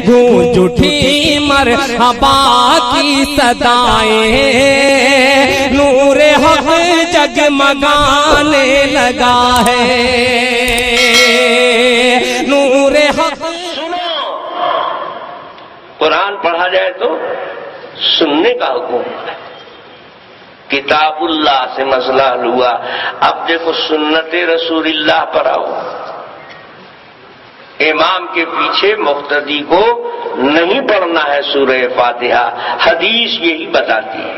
گونج اٹھی مرحبا کی صدائیں، نور حق جگمگانے لگا ہے، نور حق۔ سنو، قرآن پڑھا جائے تو سننے کا حکم ہے، کتاب اللہ سے مسئلہ حل ہوا۔ اب دیکھو سنت رسول اللہ پر آؤ، امام کے پیچھے مقتدی کو نہیں پڑھنا ہے سورہ فاتحہ، حدیث یہی بتاتی ہے۔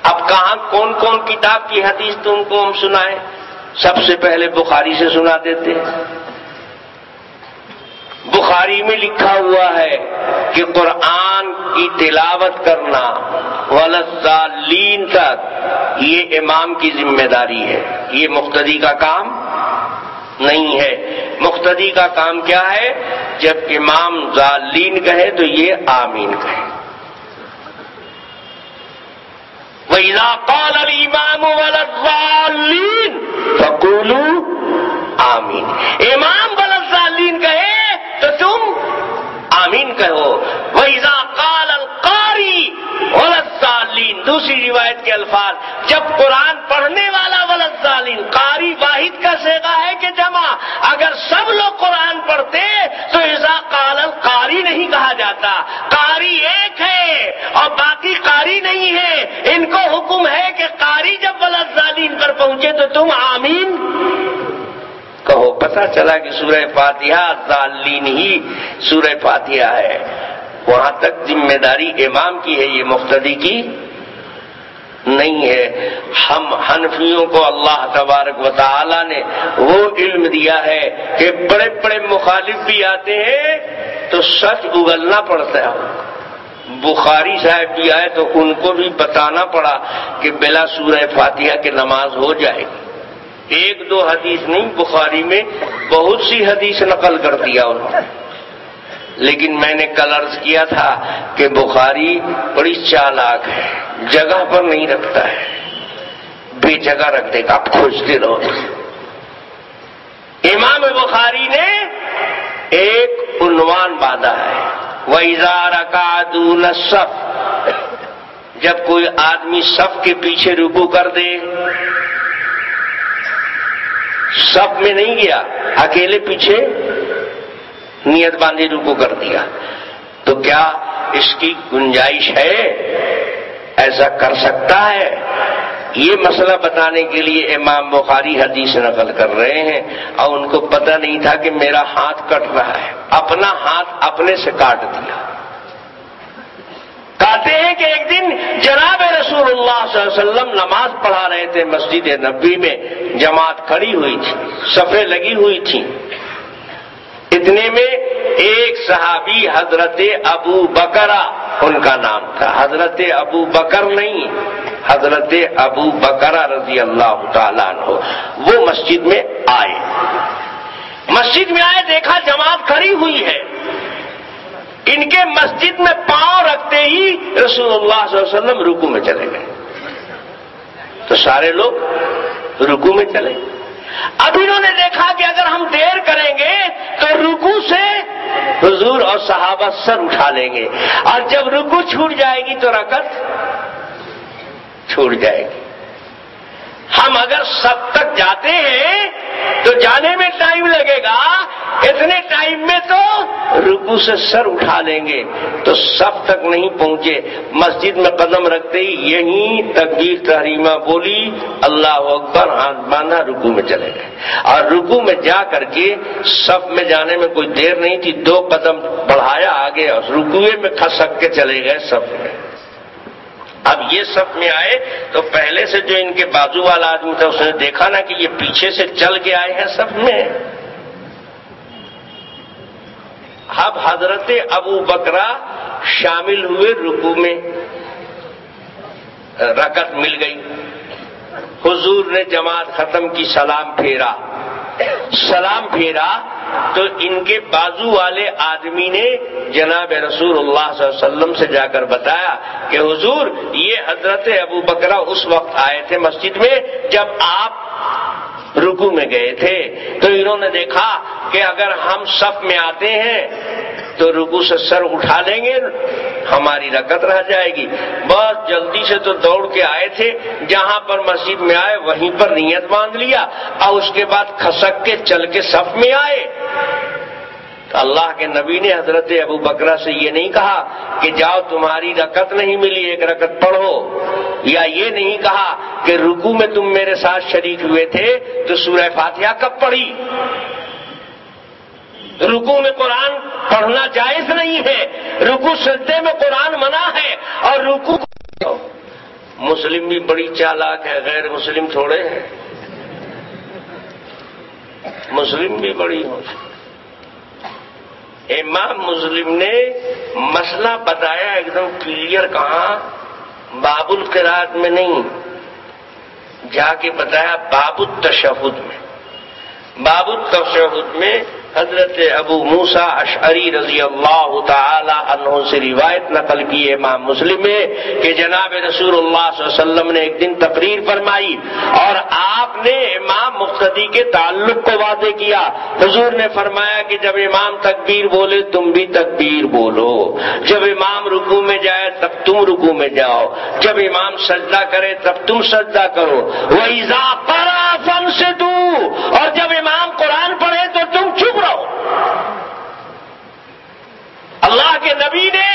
اب کہاں کون کون کتاب کی حدیث تم کو ہم سنائیں؟ سب سے پہلے بخاری سے سنا دیتے ہیں۔ بخاری میں لکھا ہوا ہے کہ قرآن کی تلاوت کرنا والضالین تک یہ امام کی ذمہ داری ہے، یہ مقتدی کا کام نہیں ہے۔ مقتدی کا کام کیا ہے؟ جب امام ضالین کہے تو یہ آمین کہے۔ وَإِذَا قَالَ الْإِمَامُ وَلَا الضَّالِّينَ فَقُولُوا آمین، امام وَلَا الضَّالِّينَ کہے تو تم آمین کہو۔ وَإِذَا قَالَ الْقَارِئُ وَلَا الضَّالِّينَ، دوسری روایت کے الفاظ، جب قرآن پڑھنے والا وَلَا الضَّالِّينَ، قاری واحد کا صیغہ ہے کہ جمع؟ اگر سب لوگ قرآن پڑھتے تو اذا قال القاری نہیں کہا جاتا، قاری ایک ہے اور باقی قاری نہیں ہے۔ ان کو حکم ہے کہ قاری جب وَلَا الضَّالِّينَ پر پہنچے تو تم آمین کہو۔ پتہ چلا کہ سورہ فاتحہ ضالین ہی سورہ فاتحہ ہے، وہاں تک ذمہ داری امام کی ہے، یہ مقتدی کی نہیں ہے۔ ہم حنفیوں کو اللہ تبارک و تعالی نے وہ علم دیا ہے کہ بڑے بڑے مخالف بھی آتے ہیں تو سچ اگلنا پڑتا ہے۔ بخاری صاحب بھی آئے تو ان کو بھی بتانا پڑا کہ بلا سورہ فاتحہ کی نماز ہو جائے گی۔ ایک دو حدیث نہیں، بخاری میں بہت سی حدیث نقل کر دیا انہوں نے۔ لیکن میں نے کل عرض کیا تھا کہ بخاری بڑی چالاک ہے، جگہ پر نہیں رکھتا ہے، بے جگہ رکھ دے گا، آپ کھوجتے رہو۔ امام بخاری نے ایک عنوان باندھا ہے، وَإِذَا رَكَعَ دُونَ الصَّفِّ، جب کوئی آدمی صف کے پیچھے رکوع کر دے، صف میں نہیں گیا، اکیلے پیچھے نیت باندھی رکوع کر دیا، تو کیا اس کی گنجائش ہے؟ ایسا کر سکتا ہے؟ یہ مسئلہ بتانے کے لیے امام بخاری حدیث نقل کر رہے ہیں، اور ان کو پتہ نہیں تھا کہ میرا ہاتھ کٹ رہا ہے، اپنا ہاتھ اپنے سے کاٹ دیا۔ کہتے ہیں کہ ایک دن جناب رسول اللہ صلی اللہ علیہ وسلم نماز پڑھا رہے تھے مسجد نبوی میں، جماعت کھڑی ہوئی تھی، صفیں لگی ہوئی تھیں، اتنے میں ایک صحابی حضرت ابو بکر، ان کا نام تھا، حضرت ابو بکر نہیں، حضرت ابو بکر رضی اللہ تعالیٰ عنہ، وہ مسجد میں آئے۔ مسجد میں آئے، دیکھا جماعت کھڑی ہوئی ہے، ان کے مسجد میں پاؤں رکھتے ہی رسول اللہ صلی اللہ علیہ وسلم رکوع میں چلے گئے، تو سارے لوگ رکوع میں چلے۔ اب انہوں نے دیکھا کہ اگر ہم دیر کریں گے تو رکوع سے حضور اور صحابہ سر اٹھا لیں گے، اور جب رکوع چھوٹ جائے گی تو رکعت چھوٹ جائے گی۔ ہم اگر سب تک جاتے ہیں تو جانے میں ٹائم لگے گا، اتنے ٹائم میں تو رکوع سے سر اٹھا لیں گے، تو سب تک نہیں پہنچے، مسجد میں قدم رکھتے ہی یہیں تکبیر تحریمہ بولی، اللہ اکبر، ہاتھ باندھا، رکوع میں چلے گئے، اور رکوع میں جا کر کے صف میں جانے میں کوئی دیر نہیں تھی، 2 قدم بڑھایا آگے اور رکوع میں کھسک کے چلے گئے صف میں۔ اب یہ صف میں آئے تو پہلے سے جو ان کے بازو والا آدمی تھا اس نے دیکھا نا کہ یہ پیچھے سے چل کے آئے ہیں صف میں۔ اب حضرت ابو بکر شامل ہوئے رکوع میں، رکعت مل گئی، حضور نے جماعت ختم کی، سلام پھیرا تو ان کے بازو والے آدمی نے جناب رسول اللہ صلی اللہ علیہ وسلم سے جا کر بتایا کہ حضور یہ حضرت ابو بکر اس وقت آئے تھے مسجد میں جب آپ رکوع میں گئے تھے، تو انہوں نے دیکھا کہ اگر ہم صف میں آتے ہیں تو رکوع سے سر اٹھا لیں گے ہماری رکعت رہ جائے گی. بس جلدی سے تو دوڑ کے آئے تھے, جہاں پر مسجد میں آئے وہیں پر نیت باندھ لیا اور اس کے بعد کھسک کے چل کے صف میں آئے. تو اللہ کے نبی نے حضرت ابو بکر سے یہ نہیں کہا کہ جاؤ تمہاری رکعت نہیں ملی ایک رکعت پڑھو, یا یہ نہیں کہا کہ رکوع میں تم میرے ساتھ شریک ہوئے تھے تو سورہ فاتحہ کب پڑھی. رکوع میں قرآن پڑھنا جائز نہیں ہے, رکوع سجدے میں قرآن منع ہے. اور رکوع مسلم بھی بڑی چالاک ہے, غیر مسلم تھوڑے ہیں, مسلم بھی بڑی ہو. امام مسلم نے مسئلہ بتایا ایک دم کلیئر, کہاں باب القراءت میں نہیں, جا کے بتایا باب التشہد میں. باب التشہد میں حضرت ابو موسیٰ اشعری رضی اللہ تعالی عنہ سے روایت نقل کی امام مسلم میں کہ جناب رسول اللہ صلی اللہ علیہ وسلم نے ایک دن تقریر فرمائی اور آپ نے امام مقتدی کے تعلق کو واضح کیا. حضور نے فرمایا کہ جب امام تکبیر بولے تم بھی تکبیر بولو, جب امام رکوع میں جائے تب تم رکوع میں جاؤ, جب امام سجدہ کرے تب تم سجدہ کرو. وَإِذَا قَرَأَ فَانصِتُوا, اور جب امام قرآن پڑھے تو تم چپ رہو. اللہ کے نبی نے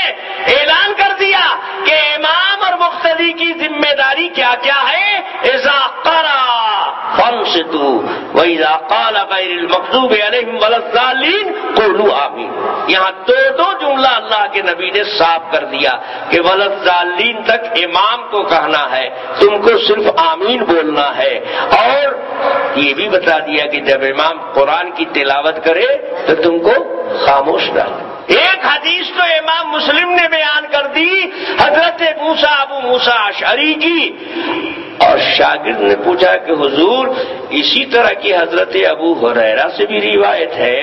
اعلان کر دیا کہ امام اور مقتدی کی ذمہ داری کیا کیا ہے. اذا قرأ فانصتوا واذا قال غیر المغضوب علیہم ولا الضالین قولوا آمین. یہاں دو جملہ اللہ کے نبی نے صاف کر دیا کہ ولا الضالین تک امام کو کہنا ہے, تم کو صرف آمین بولنا ہے. اور یہ بھی بتا دیا کہ جب امام قرآن کی تلاوت کرے تو تم کو خاموش رہنا. ایک حدیث تو امام مسلم نے بیان کر دی حضرت ابو موسیٰ اشعری کی, اور شاگرد نے پوچھا کہ حضور اسی طرح کی حضرت ابو ہریرہ سے بھی روایت ہے,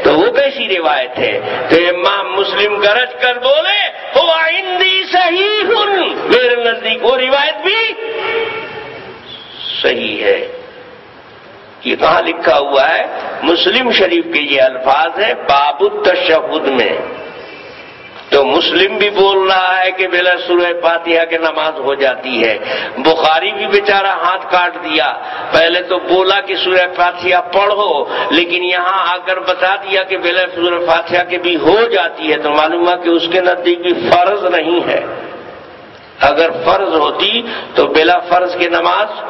تو وہ کیسی روایت ہے؟ تو امام مسلم گرج کر بولے هو عندی صحیح, میرے نزدیک وہ روایت بھی صحیح ہے. یہ کہاں لکھا ہوا ہے؟ مسلم شریف کے یہ الفاظ ہیں باب التشہد میں. تو مسلم بھی بول رہا ہے کہ بلا سورہ فاتحہ کے نماز ہو جاتی ہے. بخاری بھی بیچارہ ہاتھ کاٹ دیا, پہلے تو بولا کہ سورہ فاتحہ پڑھو, لیکن یہاں آ کر بتا دیا کہ بلا سورہ فاتحہ کے بھی ہو جاتی ہے, تو معلوم ہے کہ اس کے نزدیک بھی فرض نہیں ہے. اگر فرض ہوتی تو بلا فرض کی نماز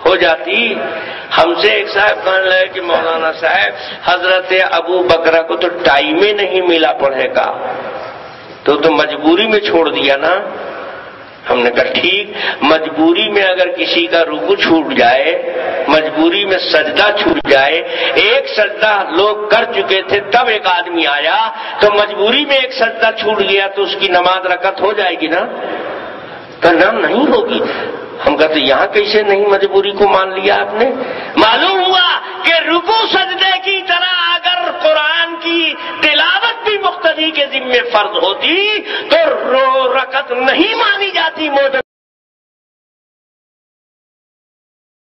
ہو جاتی. ہم سے ایک صاحب کہنے لگے کہ مولانا صاحب حضرت ابو بکر کو تو ٹائم ہی نہیں ملا پڑھے کا, تو مجبوری میں چھوڑ دیا نا. ہم نے کہا ٹھیک, مجبوری میں اگر کسی کا رکوع چھوٹ جائے, مجبوری میں سجدہ چھوٹ جائے, ایک سجدہ لوگ کر چکے تھے تب ایک آدمی آیا, تو مجبوری میں ایک سجدہ چھوٹ گیا تو اس کی نماز رکعت ہو جائے گی نا؟ کہ نام نہیں ہوگی. ہم کہتے یہاں کیسے نہیں مجبوری کو مان لیا آپ نے؟ معلوم ہوا کہ رکوع سجدے کی طرح اگر قرآن کی تلاوت بھی مقتدی کے ذمہ فرض ہوتی تو رکعت نہیں مانی جاتی.